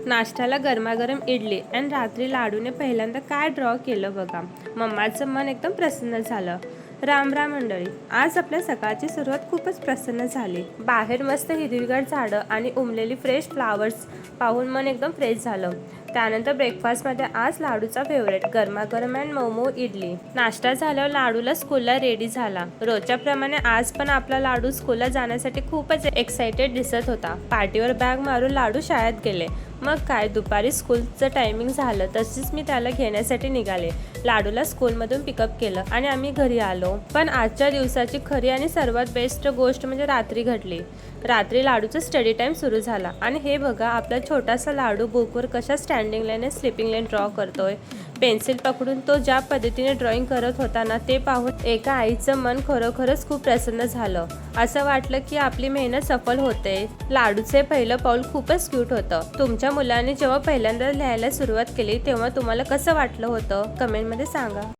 नाश्त्याला गरमागरम इडली आणि रात्री लाडूने पहिल्यांदा काय ड्रॉ केलं बघा. मम्माचं मन एकदम प्रसन्न झालं. राम राम मंडळी. आज आपल्या सकाळची सुरुवात खूपच प्रसन्न झाली. बाहेर मस्त हिरवीगार झाडं आणि उमलेली फ्रेश फ्लावर्स पाहून मन एकदम फ्रेश झालं. त्यानंतर ब्रेकफास्टमध्ये आज लाडूचा फेवरेट गरमागरम अँड मऊ इडली. नाश्ता झाल्यावर लाडूला स्कूलला रेडी झाला. रोजच्याप्रमाणे आज पण आपला लाडू स्कूलला जाण्यासाठी खूपच एक्साइटेड दिसत होता. पाठीवर बॅग मारून लाडू शाळेत गेले. मग काय, दुपारी स्कूलचं टायमिंग झालं तशीच मी त्याला घेण्यासाठी निघाले. लाडूला स्कूलमधून पिकअप केलं आणि आम्ही घरी आलो. पण आजच्या दिवसाची खरी आणि सर्वात बेस्ट गोष्ट म्हणजे रात्री घडली. रात्री लाडूचा स्टडी टाइम सुरू झाला आणि हे बघा, आपला छोटासा लाडू बुकवर कशा स्टँडिंग लाईन आणि स्लिपिंग लाईन ड्रॉ करतोय. पेन्सिल पकडून तो ज्या पद्धतीने ड्रॉइंग करत होता ना, ते पाहून एका आईचं मन खरोखरच खूप प्रसन्न झालं. असं वाटलं की आपली मेहनत सफल होते. लाडूचे पहिलं पाऊल खूपच क्यूट होतं. तुमच्या मुलांनी जेव्हा पहिल्यांदा लिहायला सुरुवात केली तेव्हा तुम्हाला कसं वाटलं होतं, कमेंटमध्ये सांगा.